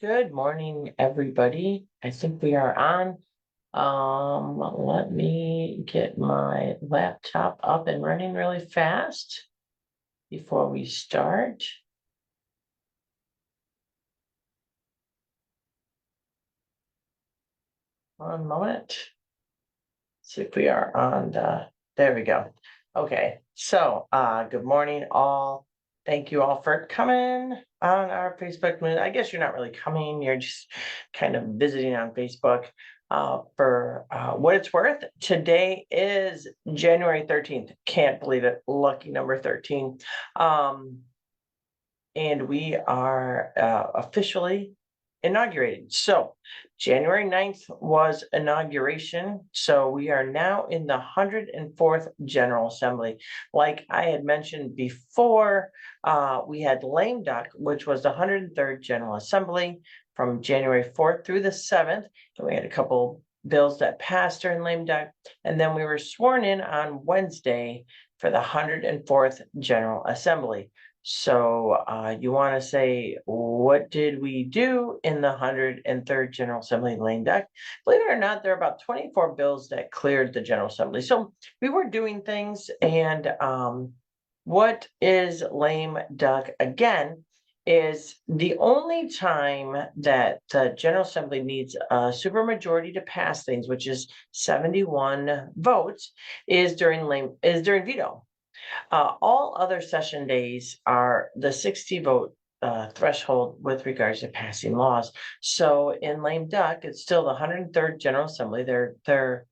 Good morning, everybody. I think we are on. Let me get my laptop up and running really fast before we start. One moment. See if we are on there we go. Okay, so good morning all. Thank you all for coming on our Facebook. I guess you're not really coming, you're just kind of visiting on Facebook. For what it's worth, today is January 13th. Can't believe it. Lucky number 13. And we are officially inaugurated. So January 9th was inauguration. So we are now in the 104th General Assembly. Like I had mentioned before, we had lame duck, which was the 103rd General Assembly from January 4th through the 7th. And we had a couple bills that passed during lame duck. And then we were sworn in on Wednesday for the 104th General Assembly. So you want to say, what did we do in the 103rd General Assembly lame duck? Believe it or not, there are about 24 bills that cleared the General Assembly. So we were doing things. And what is lame duck again is the only time that the General Assembly needs a supermajority to pass things, which is 71 votes, is during veto. All other session days are the 60 vote threshold with regards to passing laws. So in lame duck, it's still the 103rd General Assembly. They're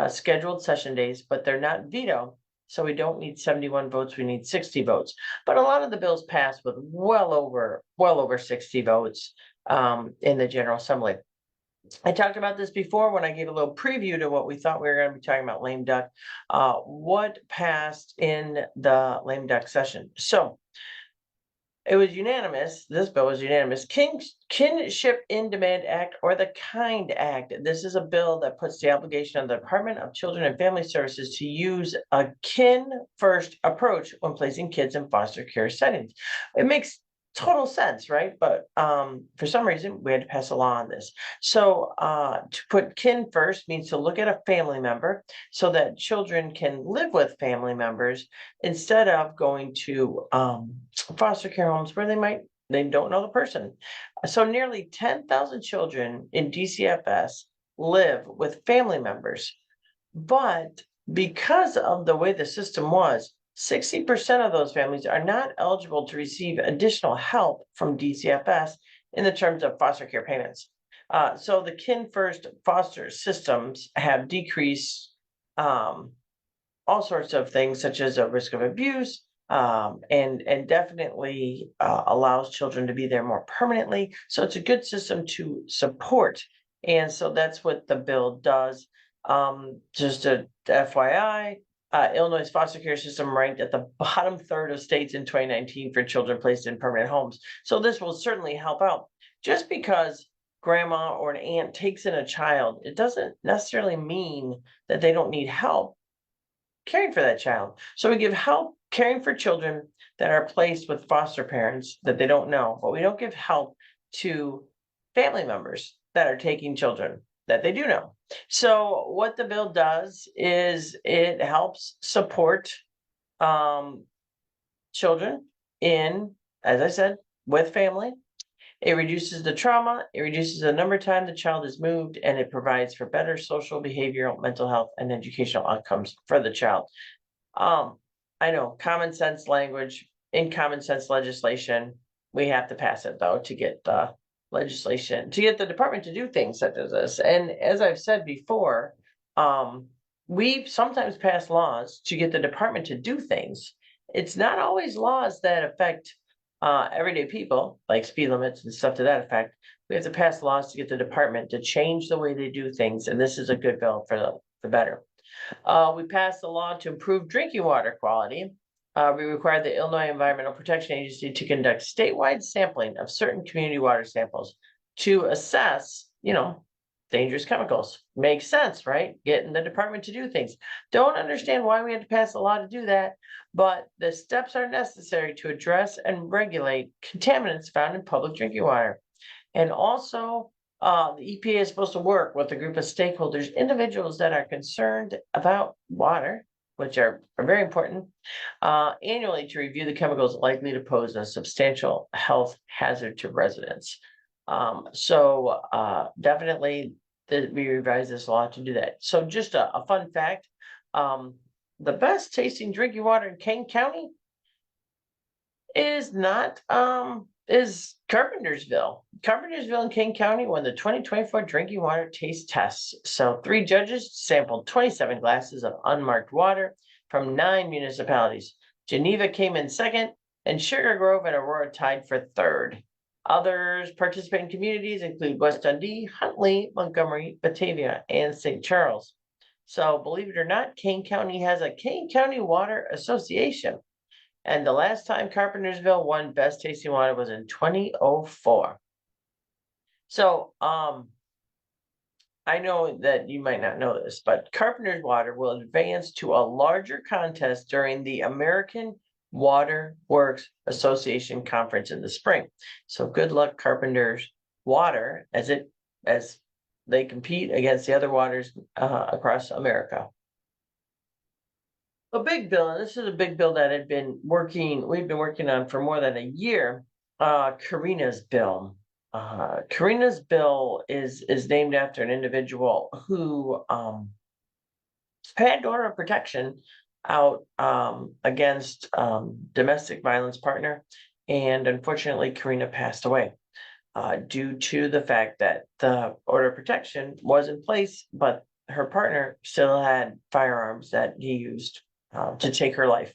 scheduled session days, but they're not veto. So we don't need 71 votes, we need 60 votes. But a lot of the bills pass with well over 60 votes in the General Assembly. I talked about this before when I gave a little preview to what we thought we were going to be talking about lame duck. What passed in the lame duck session? So it was unanimous. This bill was unanimous. Kinship in Demand Act, or the KIND Act. This is a bill that puts the obligation on the Department of Children and Family Services to use a kin first approach when placing kids in foster care settings. It makes total sense, right? But for some reason, we had to pass a law on this. So to put kin first means to look at a family member so that children can live with family members instead of going to foster care homes where they don't know the person. So nearly 10,000 children in DCFS live with family members, but because of the way the system was, 60% of those families are not eligible to receive additional help from DCFS in the terms of foster care payments. So the kin first foster systems have decreased all sorts of things, such as a risk of abuse, and definitely allows children to be there more permanently. So it's a good system to support. And so that's what the bill does. Just a FYI, Illinois' foster care system ranked at the bottom third of states in 2019 for children placed in permanent homes. So this will certainly help out. Just because grandma or an aunt takes in a child, it doesn't necessarily mean that they don't need help caring for that child. So we give help caring for children that are placed with foster parents that they don't know, but we don't give help to family members that are taking children that they do know. So what the bill does is it helps support children in, as I said, with family. It reduces the trauma, it reduces the number of time the child is moved, and it provides for better social, behavioral, mental health, and educational outcomes for the child. I know common sense language in common sense legislation. We have to pass it though to get the legislation to get the department to do things such as this. And as I've said before, we sometimes pass laws to get the department to do things. It's not always laws that affect everyday people, like speed limits and stuff to that effect. We have to pass laws to get the department to change the way they do things, and this is a good bill for the better. We passed a law to improve drinking water quality. We required the Illinois Environmental Protection Agency to conduct statewide sampling of certain community water samples to assess, dangerous chemicals. Makes sense, right? Getting the department to do things. Don't understand why we had to pass a law to do that, but the steps are necessary to address and regulate contaminants found in public drinking water. And also, the EPA is supposed to work with a group of stakeholders, individuals that are concerned about water, which are very important, annually to review the chemicals likely to pose a substantial health hazard to residents. Definitely we revised this law to do that. So just a fun fact, the best tasting drinking water in Kane County is not is Carpentersville. Carpentersville in King County won the 2024 drinking water taste tests. So 3 judges sampled 27 glasses of unmarked water from 9 municipalities. Geneva came in second, and Sugar Grove and Aurora tied for third. Others participating communities include West Dundee, Huntley, Montgomery, Batavia, and St. Charles. So believe it or not, Kane County has a Kane County Water Association. And the last time Carpentersville won best tasting water was in 2004. So, I know that you might not know this, but Carpenter's Water will advance to a larger contest during the American Water Works Association conference in the spring. So good luck, Carpenter's Water, as they compete against the other waters across America. A big bill, and this is a big bill that we've been working on for more than a year, Karina's bill. Karina's bill is named after an individual who had order of protection out against domestic violence partner, and unfortunately Karina passed away due to the fact that the order of protection was in place, but her partner still had firearms that he used to take her life.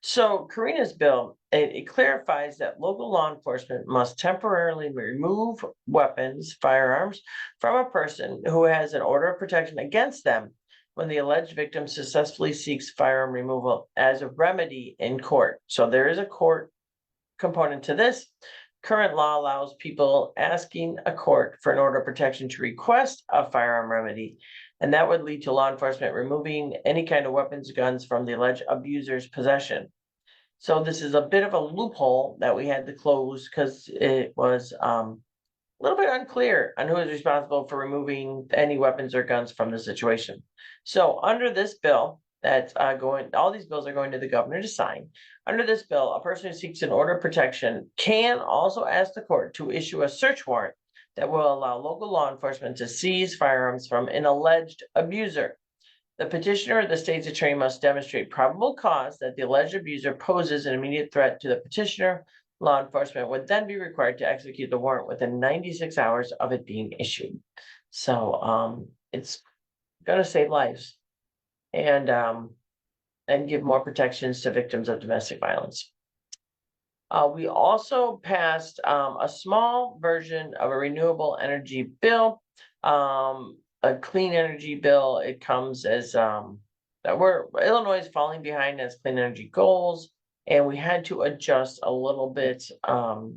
So Karina's bill, it clarifies that local law enforcement must temporarily remove weapons, firearms, from a person who has an order of protection against them when the alleged victim successfully seeks firearm removal as a remedy in court. So there is a court component to this. Current law allows people asking a court for an order of protection to request a firearm remedy, and that would lead to law enforcement removing any kind of weapons, guns from the alleged abuser's possession. So this is a bit of a loophole that we had to close because it was a little bit unclear on who is responsible for removing any weapons or guns from the situation. So under this bill that's all these bills are going to the governor to sign. Under this bill, a person who seeks an order of protection can also ask the court to issue a search warrant that will allow local law enforcement to seize firearms from an alleged abuser. The petitioner or the state's attorney must demonstrate probable cause that the alleged abuser poses an immediate threat to the petitioner. Law enforcement would then be required to execute the warrant within 96 hours of it being issued. So it's going to save lives and give more protections to victims of domestic violence. We also passed a small version of a renewable energy bill, a clean energy bill. It comes as Illinois is falling behind its clean energy goals, and we had to adjust a little bit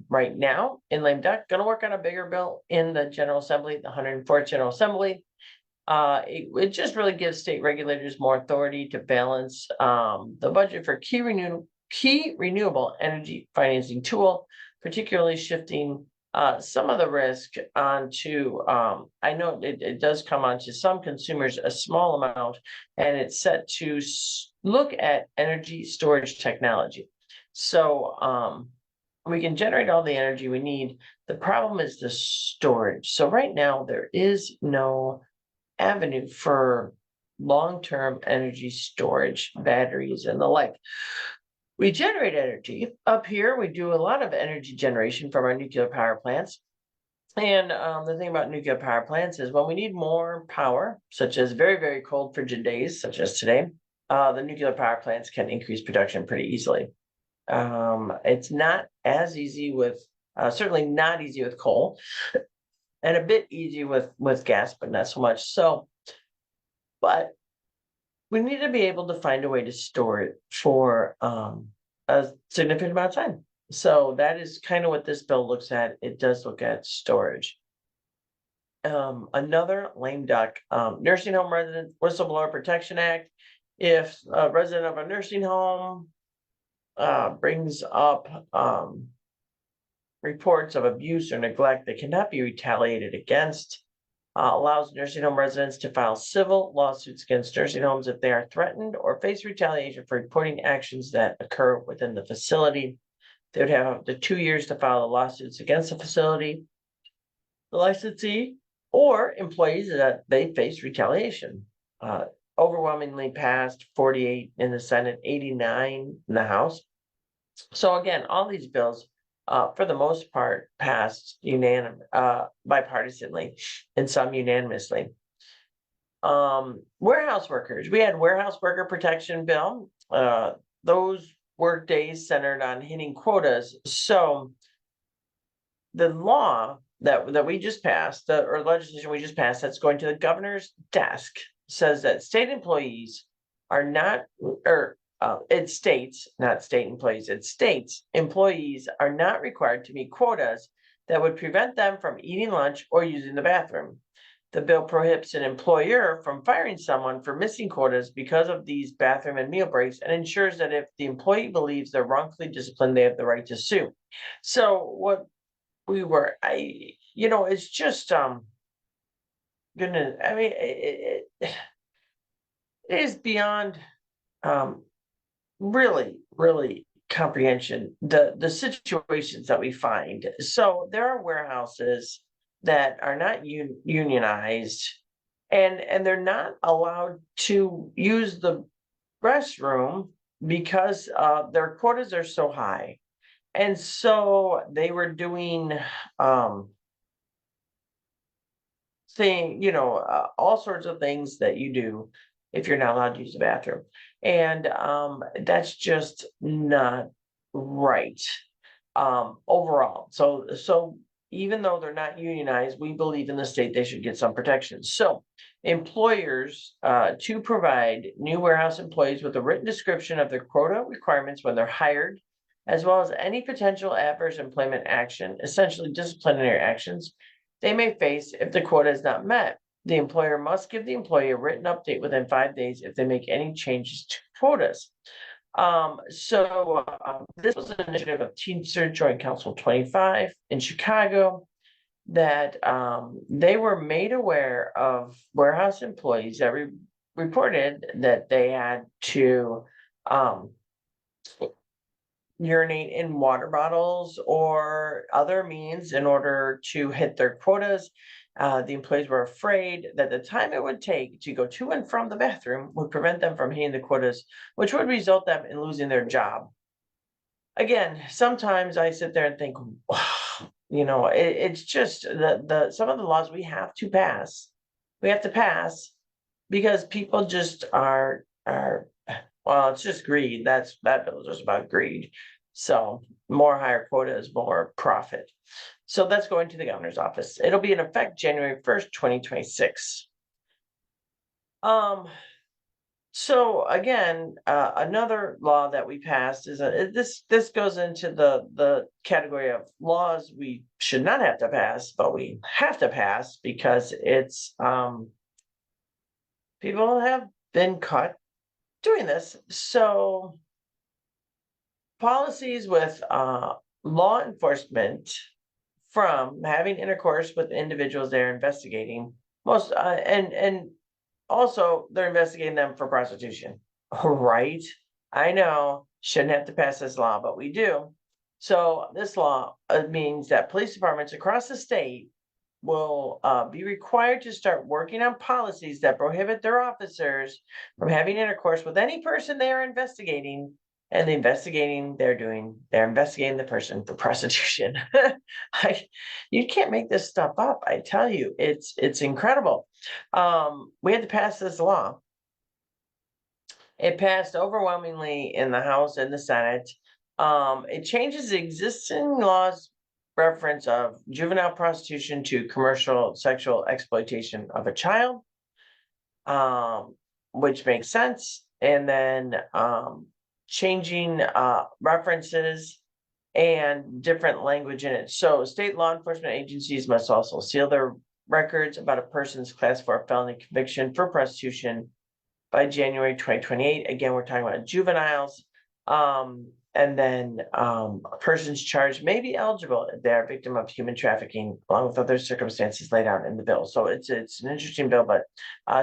right now in lame duck. Going to work on a bigger bill in the General Assembly, the 104th General Assembly. It just really gives state regulators more authority to balance the budget for key renewable energy financing tool, particularly shifting some of the risk onto, I know it does come onto some consumers, a small amount, and it's set to look at energy storage technology. So we can generate all the energy we need. The problem is the storage. So right now there is no avenue for long-term energy storage, batteries and the like. We generate energy up here. We do a lot of energy generation from our nuclear power plants. And the thing about nuclear power plants is when we need more power, such as very, very cold frigid days, such as today, the nuclear power plants can increase production pretty easily. It's not as easy with, certainly not easy with coal, and a bit easy with gas, but not so much. But we need to be able to find a way to store it for a significant amount of time. So that is kind of what this bill looks at. It does look at storage. Another lame duck, Nursing Home Resident Whistleblower Protection Act. If a resident of a nursing home brings up reports of abuse or neglect that cannot be retaliated against. Allows nursing home residents to file civil lawsuits against nursing homes if they are threatened or face retaliation for reporting actions that occur within the facility. They would have up to 2 years to file the lawsuits against the facility, the licensee, or employees that they face retaliation. Overwhelmingly passed 48 in the Senate, 89 in the House. So again, all these bills, for the most part, passed bipartisanly, and some unanimously. Warehouse workers. We had warehouse worker protection bill. Those work days centered on hitting quotas. So the law that we just passed, or legislation we just passed, that's going to the governor's desk, says that state employees are not, or it states, not state employees, it states employees are not required to meet quotas that would prevent them from eating lunch or using the bathroom. The bill prohibits an employer from firing someone for missing quotas because of these bathroom and meal breaks, and ensures that if the employee believes they're wrongfully disciplined, they have the right to sue. So what it's just it is beyond really comprehension, the situations that we find. So there are warehouses that are not unionized, and they're not allowed to use the restroom because their quotas are so high. And so they were doing all sorts of things that you do if you're not allowed to use the bathroom. And that's just not right overall. So even though they're not unionized, we believe in the state they should get some protection. So employers to provide new warehouse employees with a written description of their quota requirements when they're hired, as well as any potential adverse employment action, essentially disciplinary actions, they may face if the quota is not met. The employer must give the employee a written update within 5 days if they make any changes to quotas. This was an initiative of Teamster Joint Council 25 in Chicago, that they were made aware of warehouse employees that reported that they had to urinate in water bottles or other means in order to hit their quotas. The employees were afraid that the time it would take to go to and from the bathroom would prevent them from hitting the quotas, which would result them in losing their job. Again, sometimes I sit there and think, it's just some of the laws we have to pass. We have to pass because people just are well, it's just greed. That bill is just about greed. So more higher quotas, more profit. So that's going to the governor's office. It'll be in effect January 1st, 2026. So again, another law that we passed is this goes into the category of laws we should not have to pass, but we have to pass because it's people have been caught doing this. So policies with law enforcement from having intercourse with individuals they're investigating, and also they're investigating them for prostitution. Right? I know, shouldn't have to pass this law, but we do. So this law means that police departments across the state will be required to start working on policies that prohibit their officers from having intercourse with any person they are investigating. And they're investigating the person for prostitution. You can't make this stuff up. I tell you, it's incredible. We had to pass this law. It passed overwhelmingly in the House and the Senate. It changes the existing laws reference of juvenile prostitution to commercial sexual exploitation of a child, which makes sense. And then changing references and different language in it. So state law enforcement agencies must also seal their records about a person's class 4 felony conviction for prostitution by January 2028. Again, we're talking about juveniles. And then persons charged may be eligible if they are victim of human trafficking, along with other circumstances laid out in the bill. So it's an interesting bill, but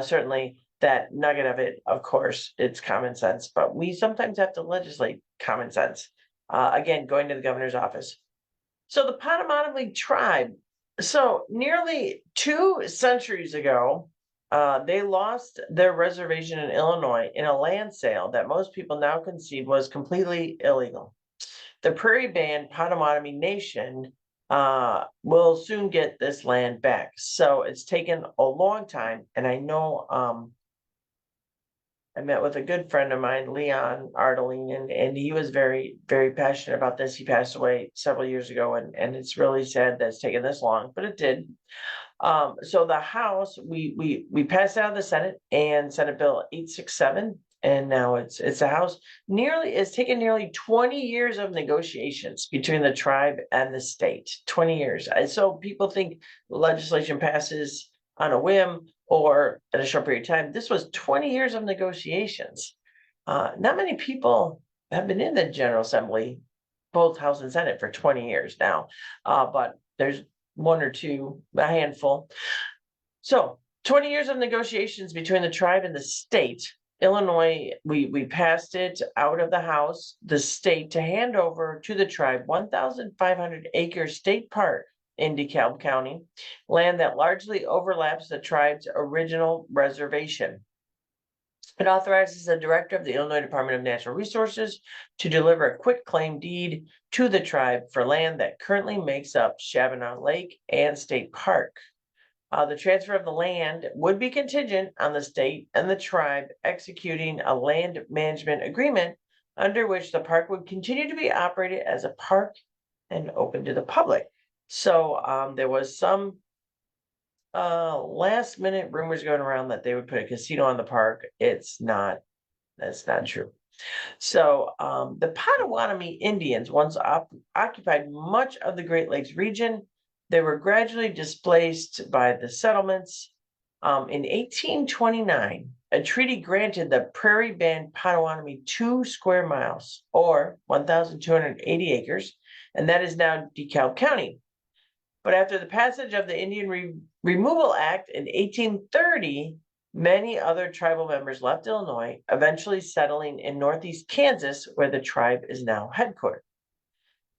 certainly that nugget of it, of course, it's common sense. But we sometimes have to legislate common sense. Again, going to the governor's office. So the Potawatomi tribe. So nearly 2 centuries ago, they lost their reservation in Illinois in a land sale that most people now concede was completely illegal. The Prairie Band Potawatomi Nation will soon get this land back. So it's taken a long time, and I know I met with a good friend of mine, Leon Ardeline, and he was very, very passionate about this. He passed away several years ago, and it's really sad that it's taken this long, but it did. So the House, we passed out of the Senate and Senate Bill 867, and now it's the House. It's taken nearly 20 years of negotiations between the tribe and the state. 20 years. And so people think legislation passes on a whim or in a short period of time. This was 20 years of negotiations. Not many people have been in the General Assembly, both House and Senate, for 20 years now, but there's one or two, a handful. So 20 years of negotiations between the tribe and the state. Illinois, we passed it out of the House, the state, to hand over to the tribe 1,500-acre state park in DeKalb County, land that largely overlaps the tribe's original reservation. It authorizes the director of the Illinois Department of Natural Resources to deliver a quitclaim deed to the tribe for land that currently makes up Shabana Lake and State Park. The transfer of the land would be contingent on the state and the tribe executing a land management agreement under which the park would continue to be operated as a park and open to the public. So there was some last minute rumors going around that they would put a casino on the park. That's not true. So the Potawatomi Indians once occupied much of the Great Lakes region. They were gradually displaced by the settlements. In 1829, a treaty granted the Prairie Band Potawatomi 2 square miles, or 1,280 acres, and that is now DeKalb County. But after the passage of the Indian Removal Act in 1830, many other tribal members left Illinois, eventually settling in northeast Kansas, where the tribe is now headquartered.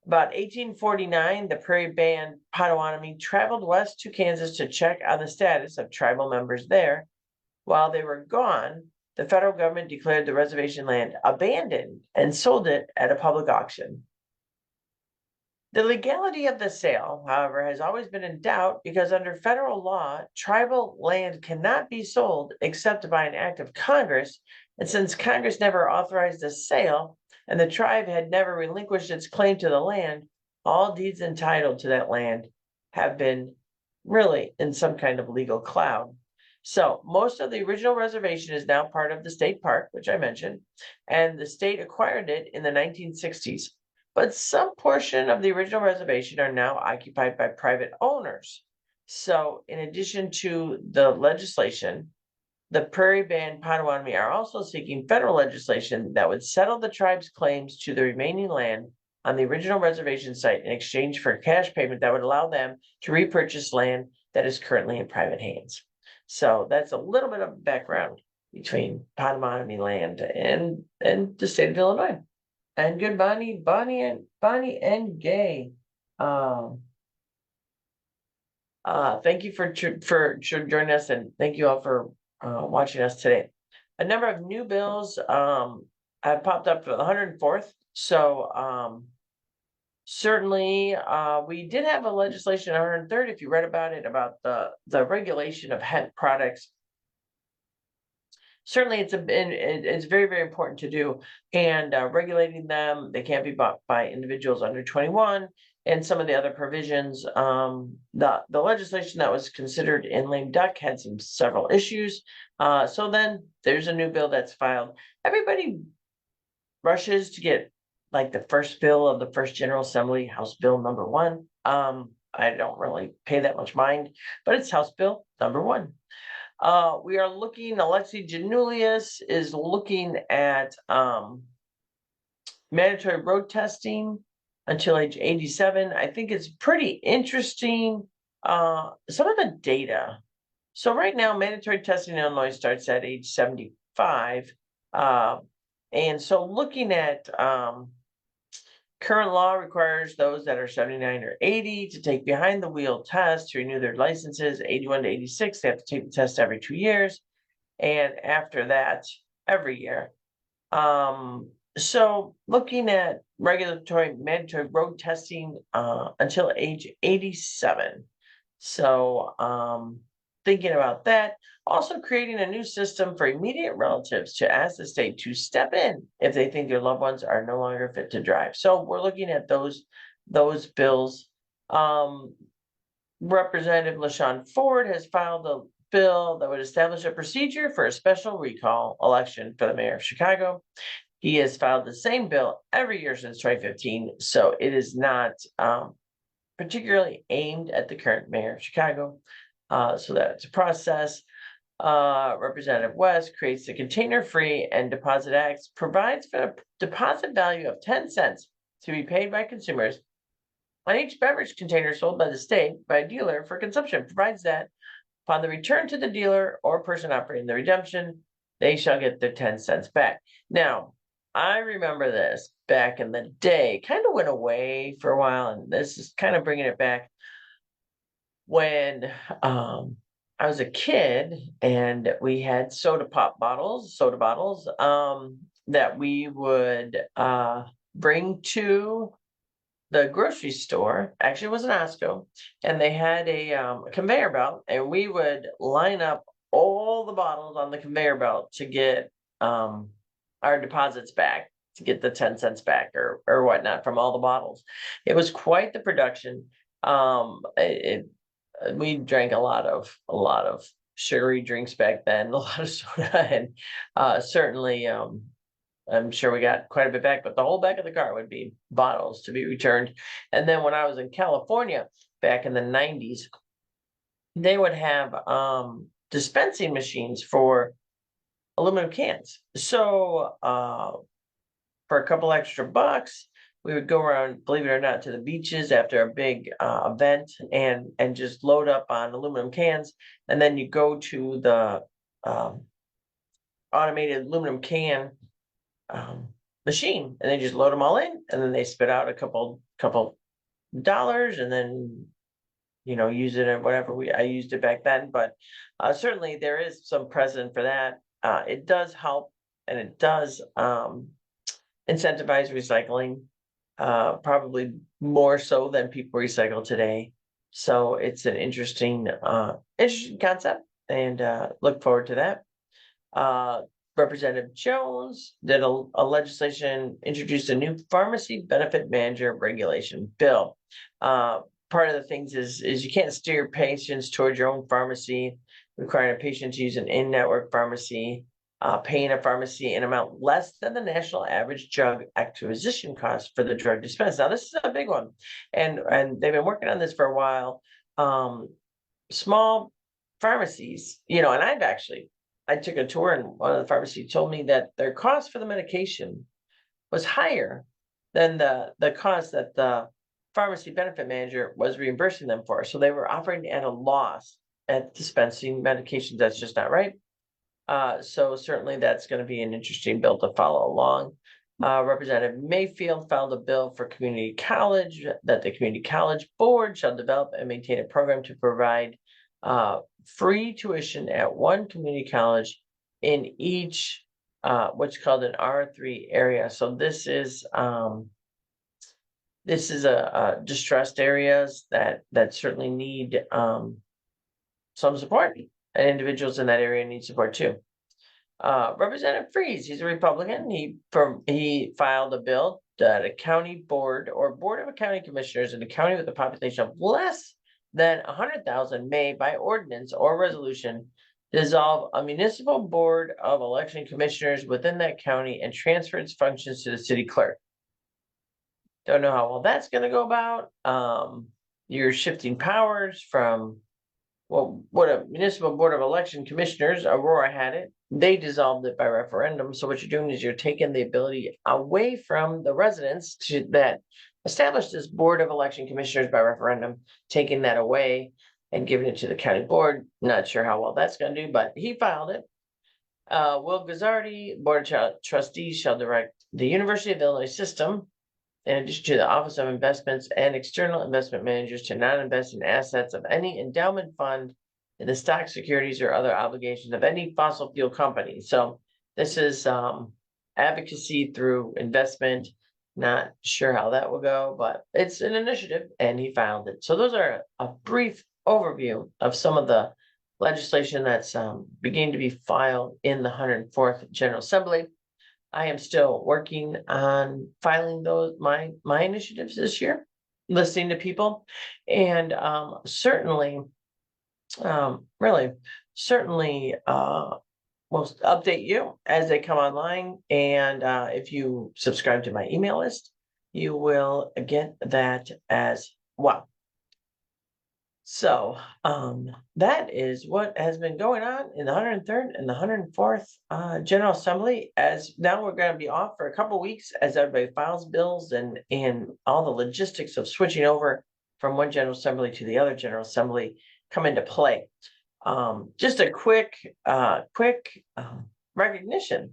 About 1849, the Prairie Band Potawatomi traveled west to Kansas to check on the status of tribal members there. While they were gone, the federal government declared the reservation land abandoned and sold it at a public auction. The legality of the sale, however, has always been in doubt because under federal law, tribal land cannot be sold except by an act of Congress. And since Congress never authorized the sale and the tribe had never relinquished its claim to the land, all deeds entitled to that land have been really in some kind of legal cloud. So most of the original reservation is now part of the state park, which I mentioned, and the state acquired it in the 1960s. But some portion of the original reservation are now occupied by private owners. So in addition to the legislation, the Prairie Band Potawatomi are also seeking federal legislation that would settle the tribe's claims to the remaining land on the original reservation site in exchange for a cash payment that would allow them to repurchase land that is currently in private hands. So that's a little bit of background between Potawatomi land and the state of Illinois. And good Bonnie and Gay. Thank you for joining us, and thank you all for watching us today. A number of new bills have popped up for the 104th. So certainly we did have a legislation on 103rd, if you read about it, about the regulation of hemp products. Certainly it's very, very important to do, and regulating them. They can't be bought by individuals under 21, and some of the other provisions. The legislation that was considered in lame duck had several issues. So then there's a new bill that's filed. Everybody rushes to get like the first bill of the first General Assembly, House Bill number 1. I don't really pay that much mind, but it's House Bill number 1. We are looking, Alexi Janulius is looking at mandatory road testing until age 87. I think it's pretty interesting. Some of the data. So right now, mandatory testing in Illinois starts at age 75. And so looking at current law requires those that are 79 or 80 to take behind the wheel test to renew their licenses. 81 to 86, they have to take the test every 2 years. And after that, every year. So looking at mandatory road testing until age 87. So thinking about that, also creating a new system for immediate relatives to ask the state to step in if they think their loved ones are no longer fit to drive. So we're looking at those bills. Representative LaShawn Ford has filed a bill that would establish a procedure for a special recall election for the mayor of Chicago. He has filed the same bill every year since 2015, so it is not particularly aimed at the current mayor of Chicago. So that's a process. Representative West creates the Container Free and Deposit Act, provides for a deposit value of 10 cents to be paid by consumers on each beverage container sold by the state by a dealer for consumption, provides that upon the return to the dealer or person operating the redemption, they shall get their 10 cents back. Now, I remember this back in the day, kind of went away for a while, and this is kind of bringing it back. When I was a kid and we had soda bottles, that we would bring to the grocery store. Actually, it was an Osco, and they had a conveyor belt, and we would line up all the bottles on the conveyor belt to get our deposits back, to get the 10 cents back or whatnot from all the bottles. It was quite the production. We drank a lot of sugary drinks back then, a lot of soda, and certainly I'm sure we got quite a bit back, but the whole back of the car would be bottles to be returned. And then when I was in California back in the 90s, they would have dispensing machines for aluminum cans. So for a couple extra bucks, we would go around, believe it or not, to the beaches after a big event and just load up on aluminum cans. And then you go to the automated aluminum can machine, and they just load them all in, and then they spit out a couple dollars, and then use it at whatever I used it back then. But certainly there is some precedent for that. It does help, and it does incentivize recycling, probably more so than people recycle today. So it's an interesting concept, and look forward to that. Representative Jones did a legislation, introduced a new pharmacy benefit manager regulation bill. Part of the things is you can't steer patients towards your own pharmacy, requiring a patient to use an in-network pharmacy, paying a pharmacy an amount less than the national average drug acquisition cost for the drug dispense. Now, this is a big one, and they've been working on this for a while. Small pharmacies, and I took a tour, and one of the pharmacies told me that their cost for the medication was higher than the cost that the pharmacy benefit manager was reimbursing them for. So they were operating at a loss at dispensing medications. That's just not right. So certainly that's going to be an interesting bill to follow along. Representative Mayfield filed a bill for community college, that the community college board shall develop and maintain a program to provide free tuition at one community college in each what's called an R3 area. So this is a distressed areas that certainly need some support, and individuals in that area need support too. Representative Freeze, he's a Republican. He filed a bill that a county board or board of county commissioners in a county with a population of less than 100,000 may, by ordinance or resolution, dissolve a municipal board of election commissioners within that county and transfer its functions to the city clerk. Don't know how well that's going to go about. You're shifting powers from well, what a municipal board of election commissioners, Aurora had it. They dissolved it by referendum. So what you're doing is you're taking the ability away from the residents that established this board of election commissioners by referendum, taking that away and giving it to the county board. Not sure how well that's going to do, but he filed it. Will Gazzardi, Board of Trustees shall direct the University of Illinois system, in addition to the Office of Investments and external investment managers, to not invest in assets of any endowment fund, in the stock, securities, or other obligations of any fossil fuel company. So this is advocacy through investment. Not sure how that will go, but it's an initiative, and he filed it. So those are a brief overview of some of the legislation that's beginning to be filed in the 104th General Assembly. I am still working on filing those my initiatives this year, listening to people, and certainly, really, certainly, will update you as they come online. And if you subscribe to my email list, you will get that as well. So that is what has been going on in the 103rd and the 104th General Assembly. As now we're going to be off for a couple weeks as everybody files bills and all the logistics of switching over from one General Assembly to the other General Assembly come into play. Just a quick recognition,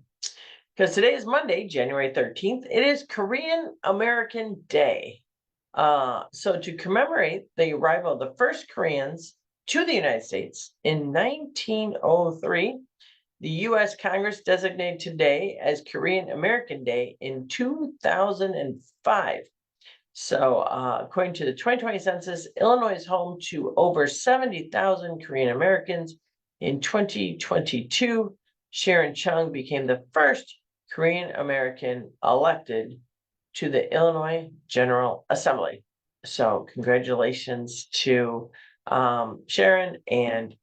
because today is Monday, January 13th. It is Korean American Day. So to commemorate the arrival of the first Koreans to the United States in 1903, the U.S. Congress designated today as Korean American Day in 2005. So according to the 2020 census, Illinois is home to over 70,000 Korean Americans. In 2022, Sharon Chung became the first Korean American elected to the Illinois General Assembly. So congratulations to Sharon, and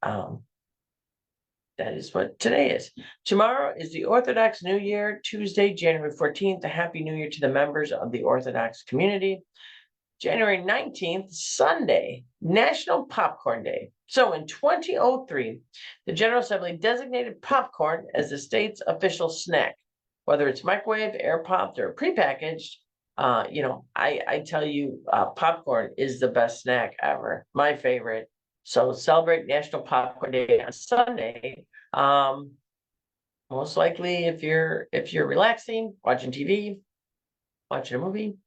that is what today is. Tomorrow is the Orthodox New Year, Tuesday, January 14th. A Happy New Year to the members of the Orthodox community. January 19th, Sunday, National Popcorn Day. So in 2003, the General Assembly designated popcorn as the state's official snack. Whether it's microwave, air popped, or prepackaged, I tell you, popcorn is the best snack ever. My favorite. So celebrate National Popcorn Day on Sunday. Most likely, if you're relaxing, watching TV, watching a movie,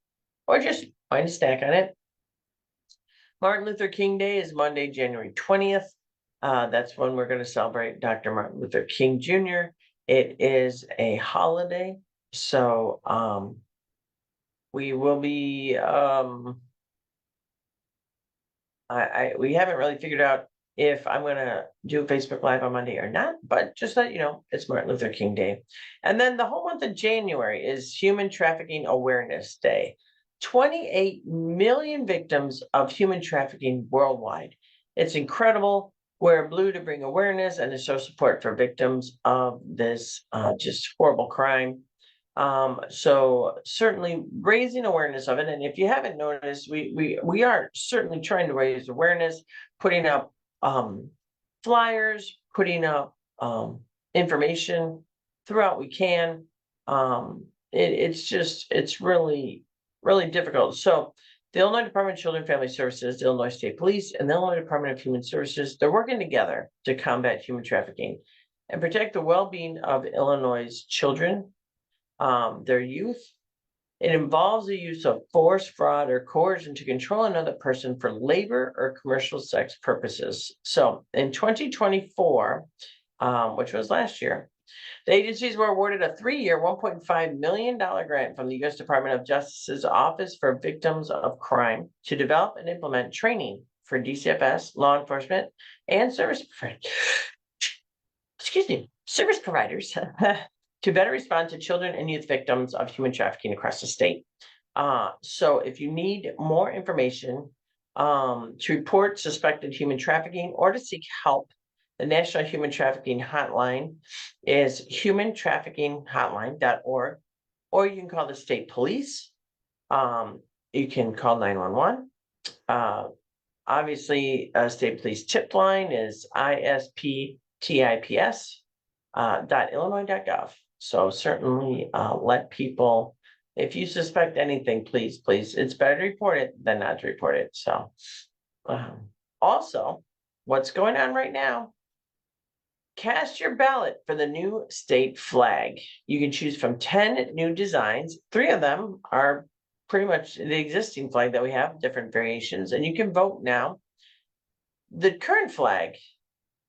or just find a snack on it. Martin Luther King Day is Monday, January 20th. That's when we're going to celebrate Dr. Martin Luther King Jr. It is a holiday, so we will be we haven't really figured out if I'm going to do Facebook Live on Monday or not, but just let you know, it's Martin Luther King Day. And then the whole month of January is Human Trafficking Awareness Day. 28 million victims of human trafficking worldwide. It's incredible. Wear blue to bring awareness and to show support for victims of this just horrible crime. So certainly raising awareness of it. And if you haven't noticed, we are certainly trying to raise awareness, putting up flyers, putting up information throughout we can. It's really, really difficult. So the Illinois Department of Children and Family Services, the Illinois State Police, and the Illinois Department of Human Services, they're working together to combat human trafficking and protect the well-being of Illinois' children, their youth. It involves the use of force, fraud, or coercion to control another person for labor or commercial sex purposes. So in 2024, which was last year, the agencies were awarded a 3-year, $1.5 million grant from the U.S. Department of Justice's Office for Victims of Crime to develop and implement training for DCFS, law enforcement, and service providers to better respond to children and youth victims of human trafficking across the state. So if you need more information to report suspected human trafficking or to seek help, the National Human Trafficking Hotline is humantraffickinghotline.org, or you can call the state police. You can call 911. Obviously, state police tip line is isptips.illinois.gov. So certainly let people, if you suspect anything, please, it's better to report it than not to report it. So also, what's going on right now? Cast your ballot for the new state flag. You can choose from 10 new designs. 3 of them are pretty much the existing flag that we have, different variations, and you can vote now. The current flag,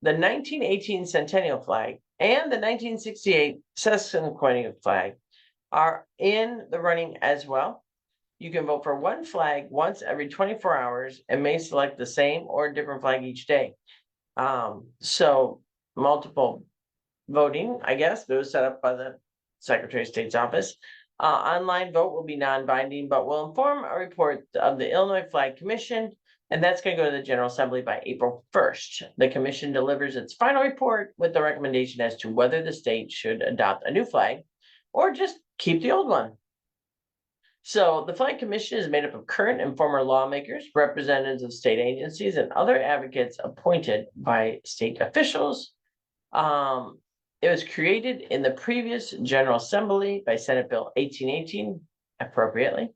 the 1918 Centennial flag, and the 1968 Sesquicentennial flag are in the running as well. You can vote for one flag once every 24 hours and may select the same or different flag each day. So multiple voting, I guess, it was set up by the Secretary of State's office. Online vote will be non-binding, but will inform a report of the Illinois Flag Commission, and that's going to go to the General Assembly by April 1st. The commission delivers its final report with the recommendation as to whether the state should adopt a new flag or just keep the old one. So the Flag Commission is made up of current and former lawmakers, representatives of state agencies, and other advocates appointed by state officials. It was created in the previous General Assembly by Senate Bill 1818, appropriately.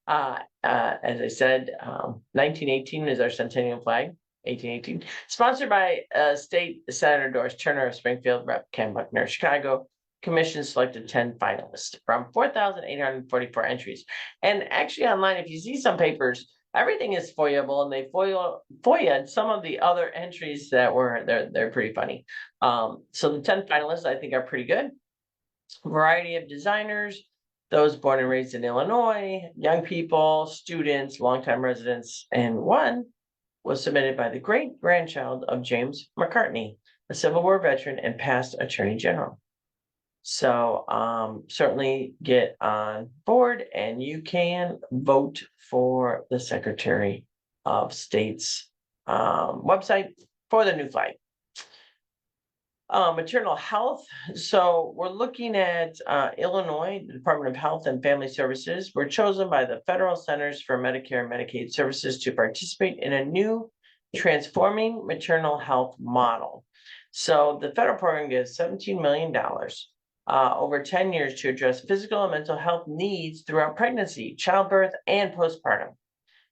As I said, 1918 is our centennial flag, 1818. Sponsored by State Senator Doris Turner of Springfield, Rep. Ken Buckner of Chicago. Commission selected 10 finalists from 4,844 entries. And actually online, if you see some papers, everything is FOIA-able, and they FOIA'd some of the other entries that were, they're pretty funny. So the 10 finalists I think are pretty good. Variety of designers, those born and raised in Illinois, young people, students, longtime residents, and one was submitted by the great-grandchild of James McCartney, a Civil War veteran and past Attorney General. So certainly get on board, and you can vote for the Secretary of State's website for the new flag. Maternal health. So we're looking at Illinois, the Department of Health and Family Services were chosen by the Federal Centers for Medicare and Medicaid Services to participate in a new transforming maternal health model. So the federal program gives $17 million over 10 years to address physical and mental health needs throughout pregnancy, childbirth, and postpartum,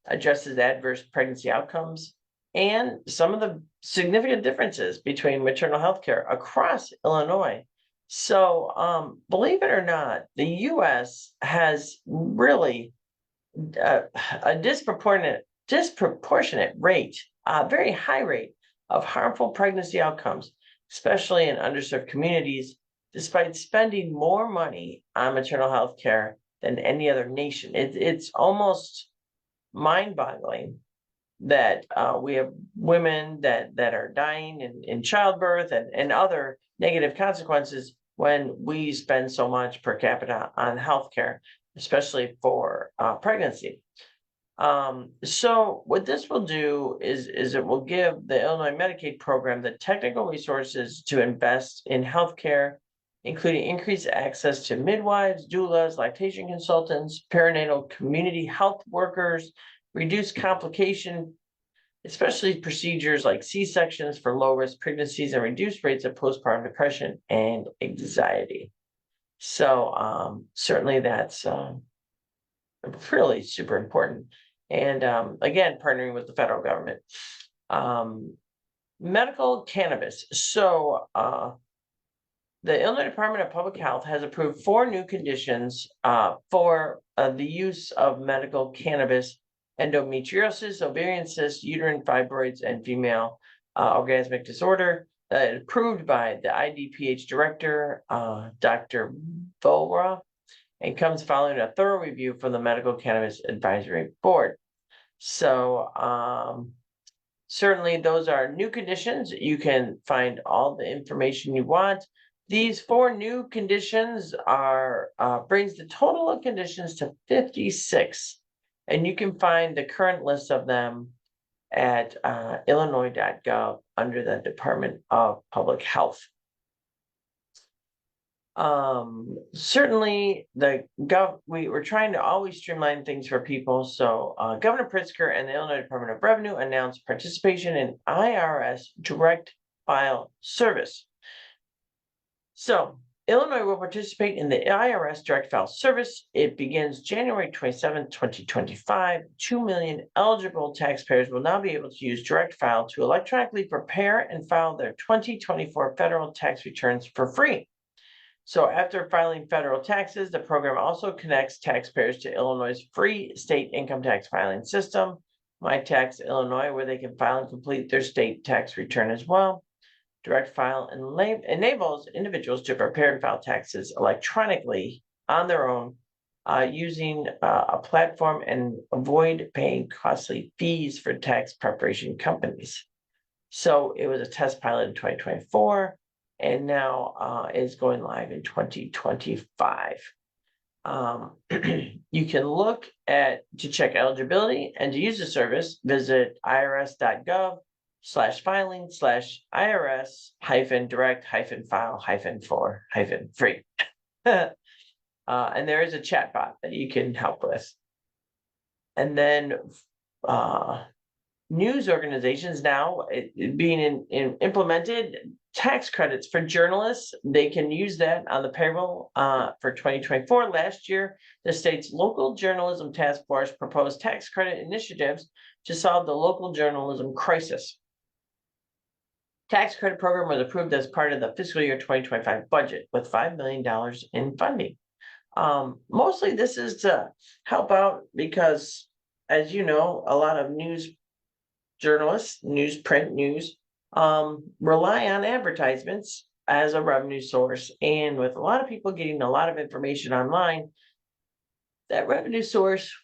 addresses adverse pregnancy outcomes, and some of the significant differences between maternal health care across Illinois. So believe it or not, the U.S. has really a disproportionate rate, a very high rate of harmful pregnancy outcomes, especially in underserved communities, despite spending more money on maternal health care than any other nation. It's almost mind-boggling that we have women that are dying in childbirth and other negative consequences when we spend so much per capita on healthcare, especially for pregnancy. So what this will do is it will give the Illinois Medicaid program the technical resources to invest in healthcare, including increased access to midwives, doulas, lactation consultants, perinatal community health workers, reduce complication, especially procedures like C-sections for low-risk pregnancies, and reduced rates of postpartum depression and anxiety. So certainly that's really super important. And again, partnering with the federal government. Medical cannabis. So the Illinois Department of Public Health has approved 4 new conditions for the use of medical cannabis: endometriosis, ovarian cysts, uterine fibroids, and female orgasmic disorder, approved by the IDPH director, Dr. Volra, and comes following a thorough review from the Medical Cannabis Advisory Board. So certainly those are new conditions. You can find all the information you want. These 4 new conditions are brings the total of conditions to 56. And you can find the current list of them at illinois.gov under the Department of Public Health. Certainly we were trying to always streamline things for people. So Governor Pritzker and the Illinois Department of Revenue announced participation in IRS direct file service. So Illinois will participate in the IRS direct file service. It begins January 27, 2025. 2 million eligible taxpayers will now be able to use direct file to electronically prepare and file their 2024 federal tax returns for free. So after filing federal taxes, the program also connects taxpayers to Illinois' free state income tax filing system, My Tax Illinois, where they can file and complete their state tax return as well. Direct File enables individuals to prepare and file taxes electronically on their own using a platform and avoid paying costly fees for tax preparation companies. So it was a test pilot in 2024 and now is going live in 2025. You can look to check eligibility and to use the service, visit irs.gov/filings/irs-direct-file-for-free. And there is a chat bot that you can help with. And then news organizations now being implemented tax credits for journalists. They can use that on the payroll for 2024. Last year, the state's local journalism task force proposed tax credit initiatives to solve the local journalism crisis. Tax credit program was approved as part of the fiscal year 2025 budget with $5 million in funding. Mostly this is to help out because, as you know, a lot of news journalists, print news, rely on advertisements as a revenue source. And with a lot of people getting a lot of information online, that revenue source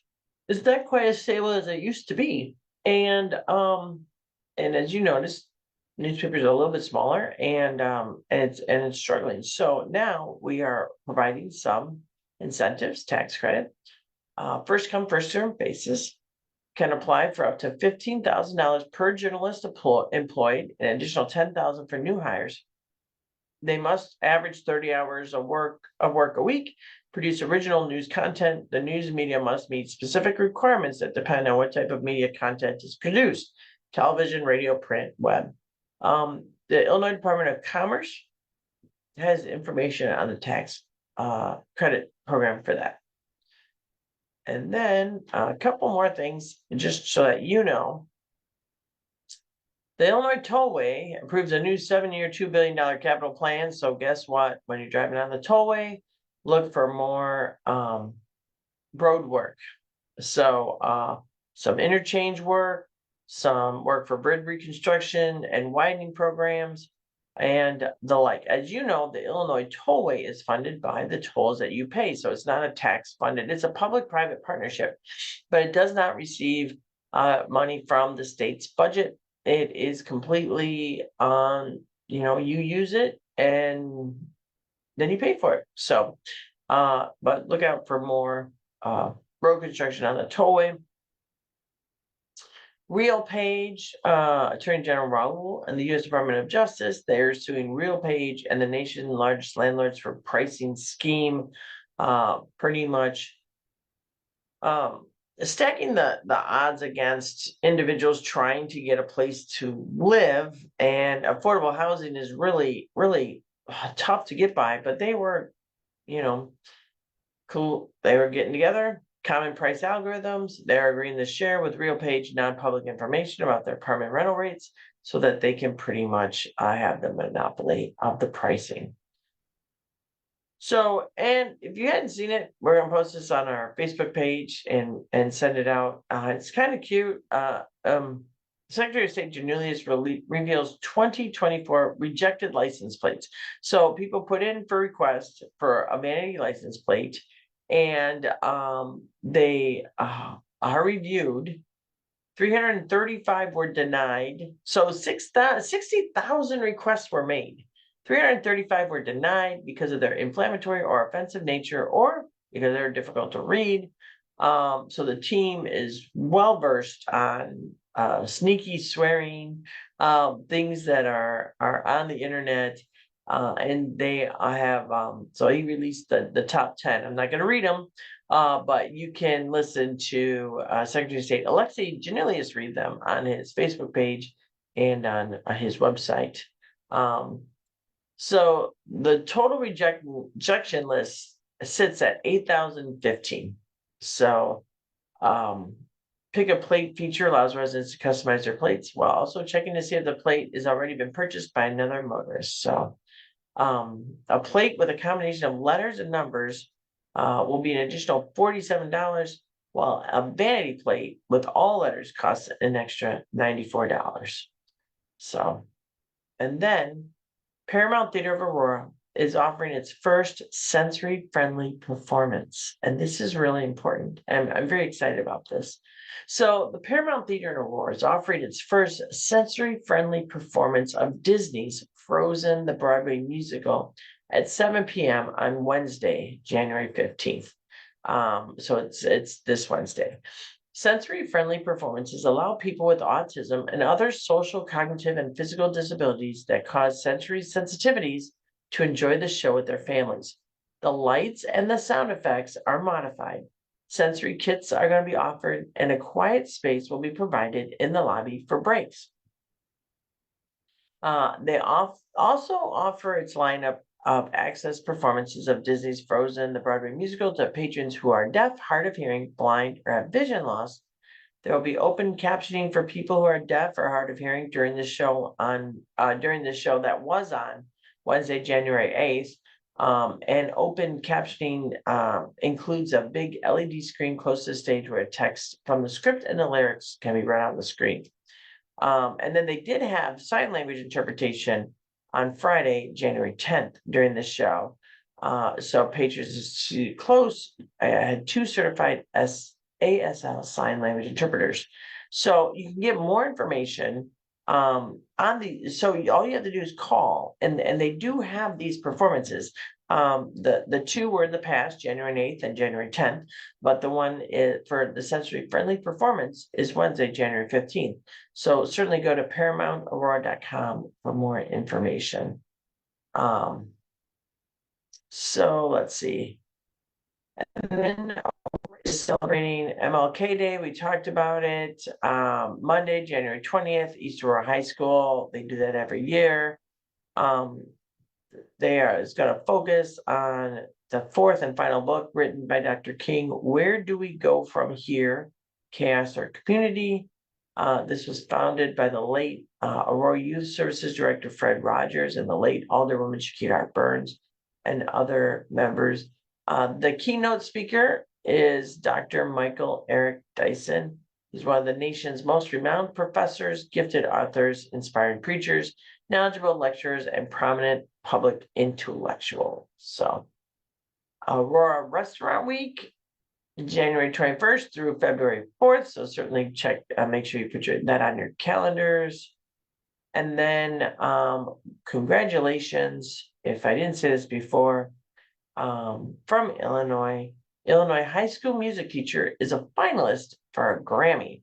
is not quite as stable as it used to be. And as you notice, newspapers are a little bit smaller and it's struggling. So now we are providing some incentives, tax credit, first come, first served basis. Can apply for up to $15,000 per journalist employed, an additional $10,000 for new hires. They must average 30 hours of work a week, produce original news content. The news media must meet specific requirements that depend on what type of media content is produced: television, radio, print, web. The Illinois Department of Commerce has information on the tax credit program for that. And then a couple more things, just so that you know. The Illinois Tollway approves a new 7-year, $2 billion capital plan. So guess what? When you're driving on the tollway, look for more road work. So some interchange work, some work for bridge reconstruction and widening programs, and the like. As you know, the Illinois Tollway is funded by the tolls that you pay. So it's not a tax funded, it's a public-private partnership, but it does not receive money from the state's budget. It is completely you use it and then you pay for it. So, but look out for more road construction on the tollway. RealPage, Attorney General Raul and the U.S. Department of Justice, they're suing RealPage and the nation's largest landlords for pricing scheme, pretty much stacking the odds against individuals trying to get a place to live. And affordable housing is really, really tough to get by, but they were, cool. They were getting together. Common price algorithms. They're agreeing to share with RealPage non-public information about their apartment rental rates so that they can pretty much have the monopoly of the pricing. So, and if you hadn't seen it, we're going to post this on our Facebook page and send it out. It's kind of cute. Secretary of State Janulius reveals 2024 rejected license plates. So people put in for requests for a vanity license plate, and they are reviewed. 335 were denied. So 60,000 requests were made. 335 were denied because of their inflammatory or offensive nature, or because they're difficult to read. So the team is well versed on sneaky swearing, things that are on the internet, And they have, so he released the top 10. I'm not going to read them, but you can listen to Secretary of State Alexei Janelius read them on his Facebook page and on his website. So the total rejection list sits at 8,015. So pick a plate feature allows residents to customize their plates while also checking to see if the plate has already been purchased by another motorist. So a plate with a combination of letters and numbers will be an additional $47, while a vanity plate with all letters costs an extra $94. So, and then Paramount Theater of Aurora is offering its first sensory-friendly performance, and this is really important. And I'm very excited about this. So the Paramount Theater in Aurora is offering its first sensory-friendly performance of Disney's Frozen, the Broadway musical, at 7 p.m. on Wednesday, January 15th. So it's this Wednesday. Sensory-friendly performances allow people with autism and other social, cognitive, and physical disabilities that cause sensory sensitivities to enjoy the show with their families. The lights and the sound effects are modified. Sensory kits are going to be offered, and a quiet space will be provided in the lobby for breaks. They also offer its lineup of access performances of Disney's Frozen, the Broadway musical, to patrons who are deaf, hard of hearing, blind, or have vision loss. There will be open captioning for people who are deaf or hard of hearing during the show that was on Wednesday, January 8th. And open captioning includes a big LED screen close to the stage where text from the script and the lyrics can be read on the screen. And then they did have sign language interpretation on Friday, January 10th during the show. So patrons close had 2 certified ASL sign language interpreters. So you can get more information on so all you have to do is call, and they do have these performances. The 2 were in the past, January 8th and January 10th, but the one for the sensory friendly performance is Wednesday, January 15th. So certainly go to ParamountAurora.com for more information. So let's see. And then is celebrating MLK Day. We talked about it. Monday, January 20th, East Aurora High School. They do that every year. It's going to focus on the 4th and final book written by Dr. King, Where Do We Go From Here? Chaos or Community. This was founded by the late Aurora Youth Services Director Fred Rogers and the late Alderwoman Shakita Burns and other members. The keynote speaker is Dr. Michael Eric Dyson. He's one of the nation's most renowned professors, gifted authors, inspiring preachers, knowledgeable lecturers, and prominent public intellectual. So, Aurora Restaurant Week, January 21st through February 4th. So certainly make sure you put that on your calendars. And then congratulations, if I didn't say this before, from Illinois high school music teacher is a finalist for a Grammy.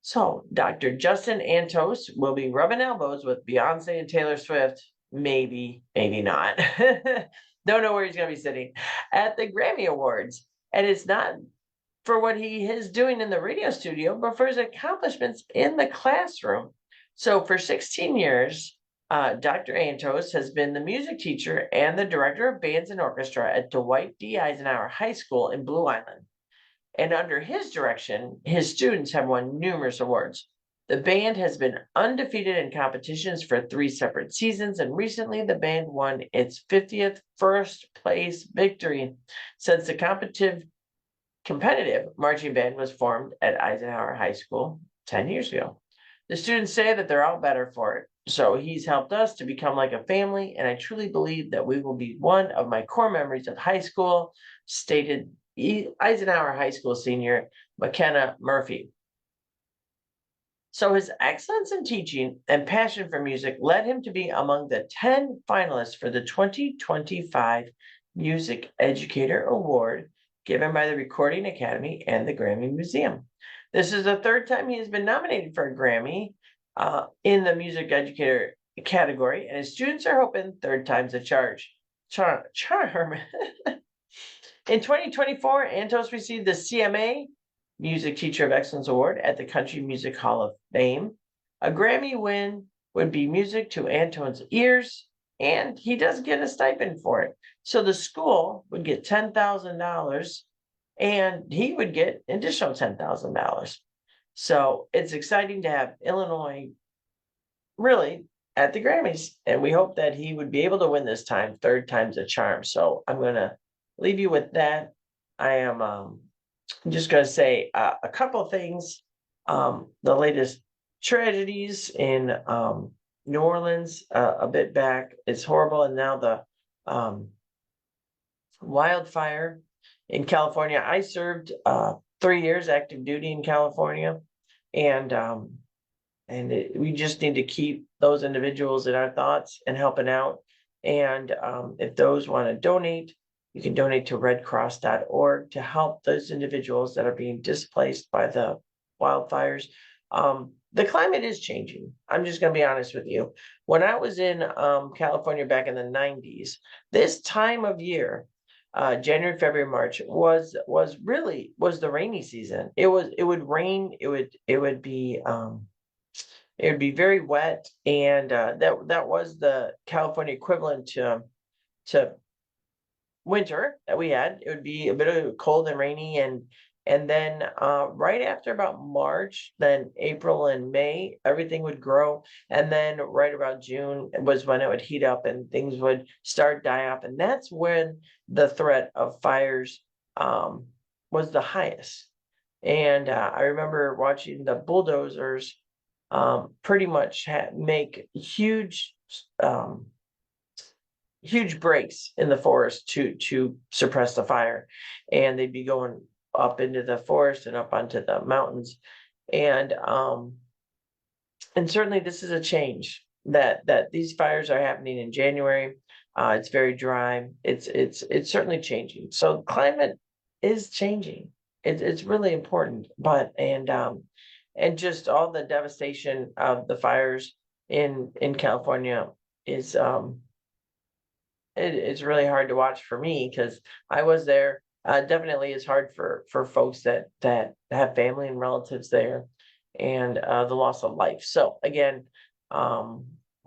So Dr. Justin Antos will be rubbing elbows with Beyonce and Taylor Swift. Maybe, maybe not. Don't know where he's going to be sitting at the Grammy Awards. And it's not for what he is doing in the radio studio, but for his accomplishments in the classroom. So for 16 years, Dr. Antos has been the music teacher and the director of bands and orchestra at Dwight D. Eisenhower High School in Blue Island. And under his direction, his students have won numerous awards. The band has been undefeated in competitions for 3 separate seasons, and recently the band won its 50th first place victory since the competitive marching band was formed at Eisenhower High School 10 years ago. The students say that they're all better for it. So he's helped us to become like a family, and I truly believe that we will be one of my core memories of high school, stated Eisenhower High School senior McKenna Murphy. So his excellence in teaching and passion for music led him to be among the 10 finalists for the 2025 Music Educator Award given by the Recording Academy and the Grammy Museum. This is the 3rd time he has been nominated for a Grammy in the Music Educator category, and his students are hoping third time's a charm. In 2024, Antos received the CMA Music Teacher of Excellence Award at the Country Music Hall of Fame. A Grammy win would be music to Anton's ears, and he does get a stipend for it. So the school would get $10,000, and he would get additional $10,000. So it's exciting to have Illinois really at the Grammys, and we hope that he would be able to win this time. Third time's a charm. So I'm gonna leave you with that. I am just gonna say a couple of things. The latest tragedies in New Orleans a bit back is horrible, and now the wildfire in California. I served 3 years active duty in California, and we just need to keep those individuals in our thoughts and helping out. And if those want to donate, you can donate to redcross.org to help those individuals that are being displaced by the wildfires. The climate is changing. I'm just going to be honest with you. When I was in California back in the 90s, this time of year, January, February, March was the rainy season. It would rain. It would be very wet, and that was the California equivalent to winter that we had. It would be a bit of cold and rainy, and then right after about March, then April and May, everything would grow, and then right about June was when it would heat up and things would start die off, and that's when the threat of fires was the highest. And I remember watching the bulldozers pretty much make huge breaks in the forest to suppress the fire, and they'd be going up into the forest and up onto the mountains, and certainly this is a change that these fires are happening in January. It's very dry. It's certainly changing. So climate is changing. It's really important, but and just all the devastation of the fires in California is it's really hard to watch for me because I was there. Definitely is hard for folks that have family and relatives there, and the loss of life. So again,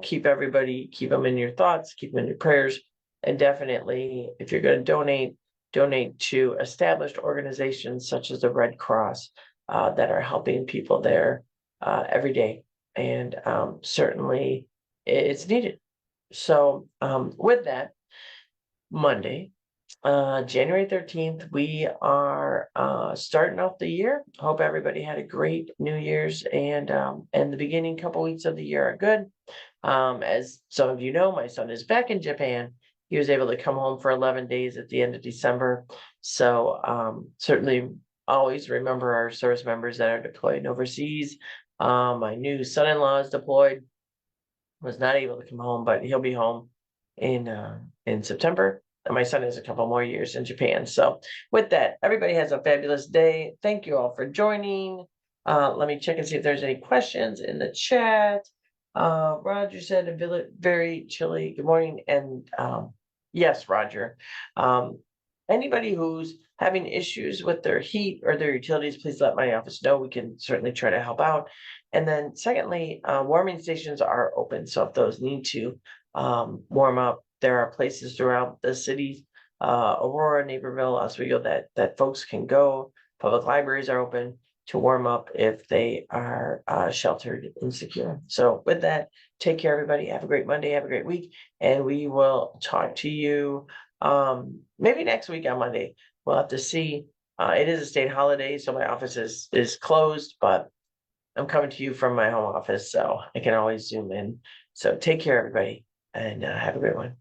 keep them in your thoughts, keep them in your prayers, and definitely if you're going to donate to established organizations such as the Red Cross that are helping people there every day, and certainly it's needed. So with that, Monday, January 13th, we are starting off the year. Hope everybody had a great New Year's, and the beginning couple weeks of the year are good. As some of you know, my son is back in Japan. He was able to come home for 11 days at the end of December. So certainly always remember our service members that are deployed overseas. My new son-in-law is deployed, was not able to come home, but he'll be home in September. And my son has a couple more years in Japan. So with that, everybody has a fabulous day. Thank you all for joining. Let me check and see if there's any questions in the chat. Roger said, very chilly. Good morning. And yes, Roger. Anybody who's having issues with their heat or their utilities, please let my office know. We can certainly try to help out. And then secondly, warming stations are open. So if those need to warm up, there are places throughout the city, Aurora, Naperville, Oswego, that folks can go. Public libraries are open to warm up if they are sheltered and secure. So with that, take care, everybody. Have a great Monday. Have a great week. And we will talk to you maybe next week on Monday. We'll have to see. It is a state holiday, so my office is closed, but I'm coming to you from my home office, so I can always Zoom in. So take care, everybody, and have a great one.